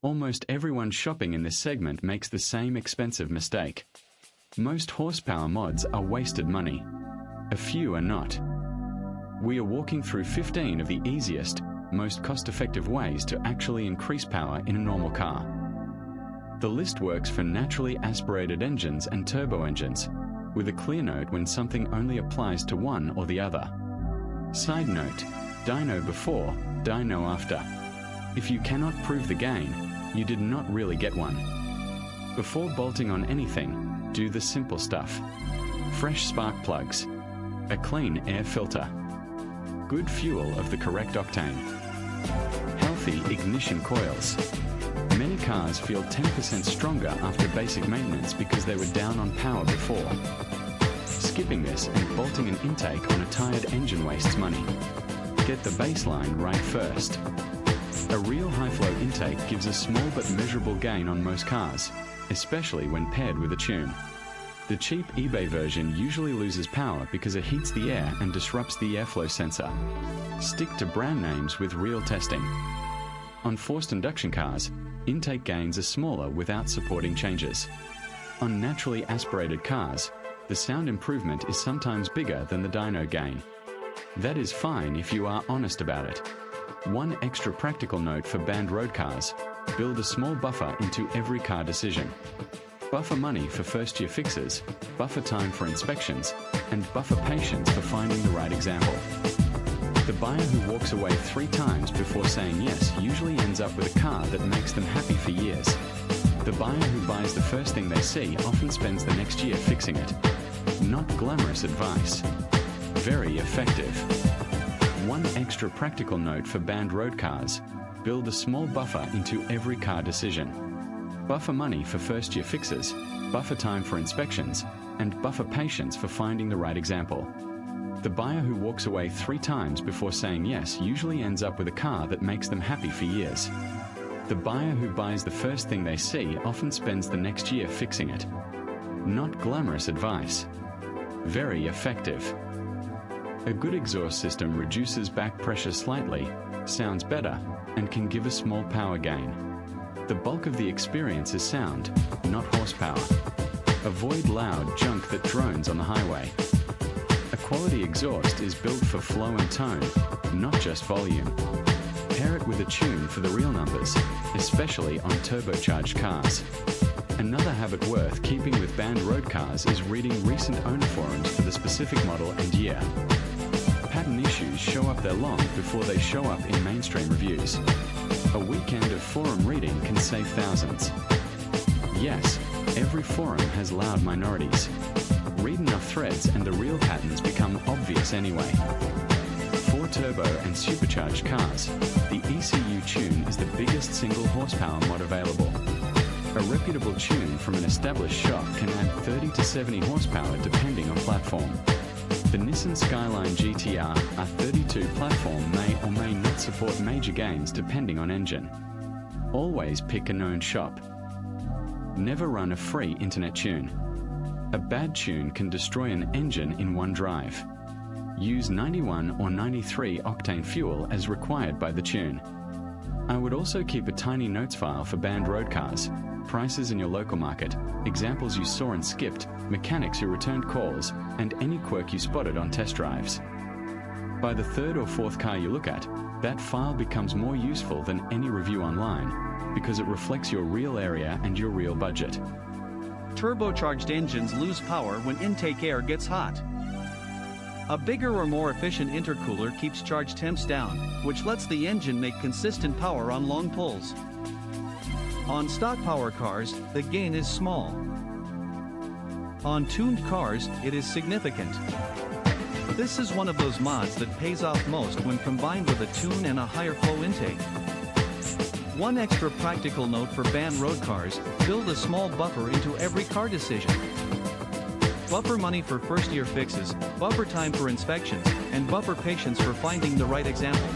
Almost everyone shopping in this segment makes the same expensive mistake. Most horsepower mods are wasted money. A few are not. We are walking through 15 of the easiest, most cost-effective ways to actually increase power in a normal car. The list works for naturally aspirated engines and turbo engines, with a clear note when something only applies to one or the other. Side note, dyno before, dyno after. If you cannot prove the gain, you did not really get one. Before bolting on anything, do the simple stuff. Fresh spark plugs, a clean air filter, good fuel of the correct octane, healthy ignition coils. Many cars feel 10% stronger after basic maintenance because they were down on power before. Skipping this and bolting an intake on a tired engine wastes money. Get the baseline right first. A real high-flow intake gives a small but measurable gain on most cars, especially when paired with a tune. The cheap eBay version usually loses power because it heats the air and disrupts the airflow sensor. Stick to brand names with real testing. On forced induction cars, intake gains are smaller without supporting changes. On naturally aspirated cars, the sound improvement is sometimes bigger than the dyno gain. That is fine if you are honest about it. One extra practical note for banned road cars: build a small buffer into every car decision. Buffer money for first-year fixes, buffer time for inspections, and buffer patience for finding the right example. The buyer who walks away 3 times before saying yes usually ends up with a car that makes them happy for years. The buyer who buys the first thing they see often spends the next year fixing it. Not glamorous advice. Very effective. One extra practical note for banned road cars: build a small buffer into every car decision. Buffer money for first-year fixes, buffer time for inspections, and buffer patience for finding the right example. The buyer who walks away 3 times before saying yes usually ends up with a car that makes them happy for years. The buyer who buys the first thing they see often spends the next year fixing it. Not glamorous advice. Very effective. A good exhaust system reduces back pressure slightly, sounds better, and can give a small power gain. The bulk of the experience is sound, not horsepower. Avoid loud junk that drones on the highway. A quality exhaust is built for flow and tone, not just volume. Pair it with a tune for the real numbers, especially on turbocharged cars. Another habit worth keeping with banned road cars is reading recent owner forums for the specific model and year. Pattern issues show up there long before they show up in mainstream reviews. A weekend of forum reading can save thousands. Yes, every forum has loud minorities. Read enough threads and the real patterns become obvious anyway. For turbo and supercharged cars, the ECU tune is the biggest single horsepower mod available. A reputable tune from an established shop can add 30 to 70 horsepower depending on platform. The Nissan Skyline GT-R R32 platform may or may not support major gains depending on engine. Always pick a known shop. Never run a free internet tune. A bad tune can destroy an engine in one drive. Use 91 or 93 octane fuel as required by the tune. I would also keep a tiny notes file for banned road cars, prices in your local market, examples you saw and skipped, mechanics who returned calls, and any quirk you spotted on test drives. By the 3rd or 4th car you look at, that file becomes more useful than any review online because it reflects your real area and your real budget. Turbocharged engines lose power when intake air gets hot. A bigger or more efficient intercooler keeps charge temps down, which lets the engine make consistent power on long pulls. On stock power cars, the gain is small. On tuned cars, it is significant. This is one of those mods that pays off most when combined with a tune and a higher flow intake. One extra practical note for banned road cars: build a small buffer into every car decision. Buffer money for first-year fixes, buffer time for inspections, and buffer patience for finding the right example.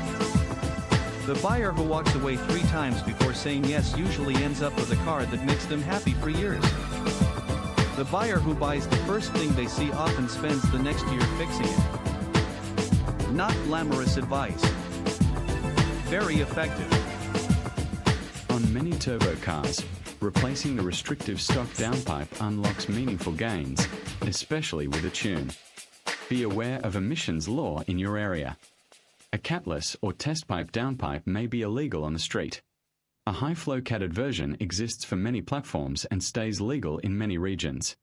The buyer who walks away 3 times before saying yes usually ends up with a car that makes them happy for years. The buyer who buys the first thing they see often spends the next year fixing it. Not glamorous advice. Very effective. On On many turbo cars, replacing the restrictive stock downpipe unlocks meaningful gains, especially with a tune. Be aware of emissions law in your area. A catless or test pipe downpipe may be illegal on the street. A high-flow catted version exists for many platforms and stays legal in many regions.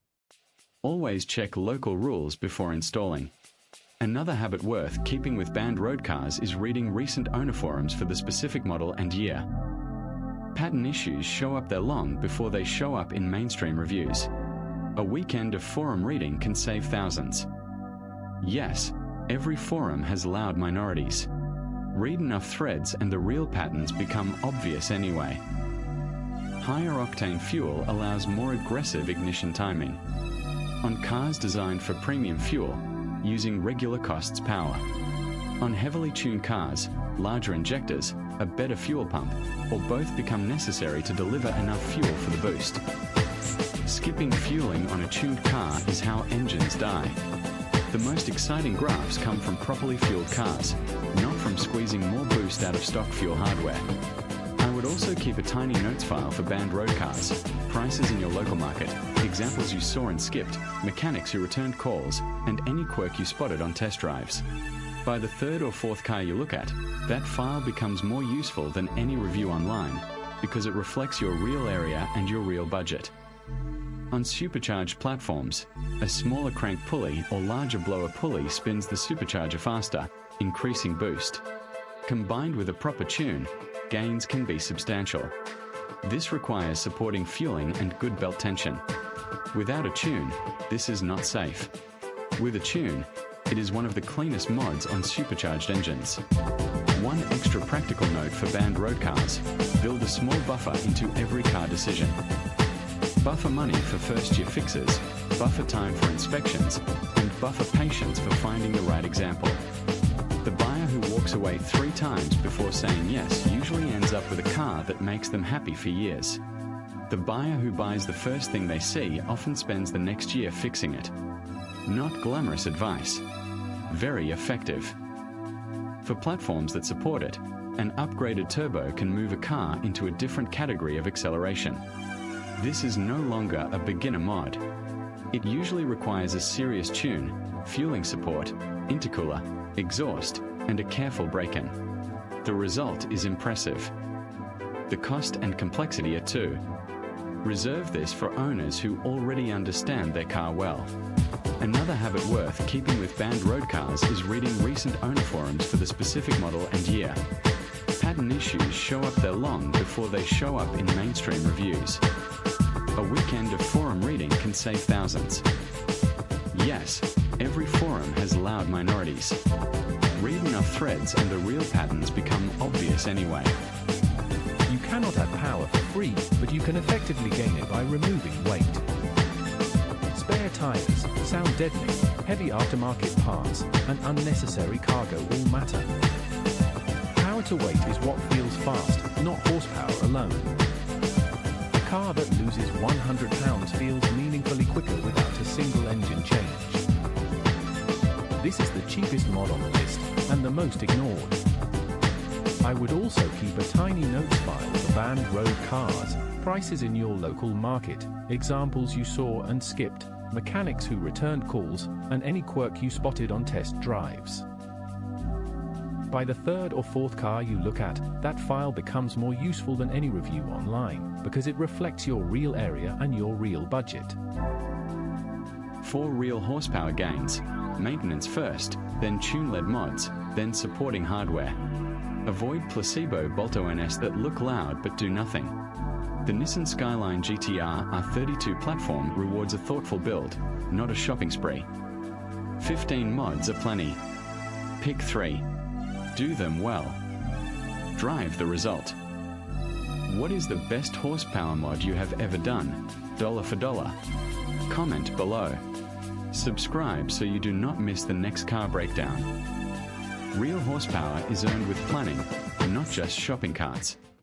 Always check local rules before installing. Another habit worth keeping with banned road cars is reading recent owner forums for the specific model and year. Pattern issues show up there long before they show up in mainstream reviews. A weekend of forum reading can save thousands. Yes, every forum has loud minorities. Read enough threads and the real patterns become obvious anyway. Higher octane fuel allows more aggressive ignition timing. On cars designed for premium fuel, using regular costs power. On heavily tuned cars, larger injectors, a better fuel pump, or both become necessary to deliver enough fuel for the boost. Skipping fueling on a tuned car is how engines die. The most exciting graphs come from properly fueled cars, not from squeezing more boost out of stock fuel hardware. I would also keep a tiny notes file for banned road cars, prices in your local market, examples you saw and skipped, mechanics who returned calls, and any quirk you spotted on test drives. By the third or fourth car you look at, that file becomes more useful than any review online because it reflects your real area and your real budget. On supercharged platforms, a smaller crank pulley or larger blower pulley spins the supercharger faster, increasing boost. Combined with a proper tune, gains can be substantial. This requires supporting fueling and good belt tension. Without a tune, this is not safe. With a tune, it is one of the cleanest mods on supercharged engines. One extra practical note for banned road cars: build a small buffer into every car decision. Buffer money for first-year fixes, buffer time for inspections, and buffer patience for finding the right example. The buyer who walks away 3 times before saying yes usually ends up with a car that makes them happy for years. The buyer who buys the first thing they see often spends the next year fixing it. Not glamorous advice. Very effective. For platforms that support it, an upgraded turbo can move a car into a different category of acceleration. This is no longer a beginner mod. It usually requires a serious tune, fueling support, intercooler, exhaust, and a careful break-in. The result is impressive. The cost and complexity are too. Reserve this for owners who already understand their car well. Another habit worth keeping with banned road cars is reading recent owner forums for the specific model and year. Pattern issues show up there long before they show up in mainstream reviews. A weekend of forum reading can save thousands. Yes, every forum has loud minorities. Read enough threads and the real patterns become obvious anyway. You cannot add power for free, but you can effectively gain it by removing weight. Spare tyres, sound deadening, heavy aftermarket parts, and unnecessary cargo all matter. Power to weight is what feels fast, not horsepower alone. A car that loses 100 pounds feels meaningfully quicker without a single engine change. This is the cheapest mod on the list, and the most ignored. I would also keep a tiny notes file for banned road cars, prices in your local market, examples you saw and skipped, mechanics who returned calls, and any quirk you spotted on test drives. By the third or fourth car you look at, that file becomes more useful than any review online, because it reflects your real area and your real budget. 4 real horsepower gains. Maintenance first, then tune-led mods, then supporting hardware. Avoid placebo Bolto NS that look loud but do nothing. The Nissan Skyline GT-R R32 platform rewards a thoughtful build, not a shopping spree. 15 mods are plenty. Pick 3. Do them well. Drive the result. What is the best horsepower mod you have ever done? Dollar for dollar. Comment below. Subscribe so you do not miss the next car breakdown. Real horsepower is earned with planning, not just shopping carts.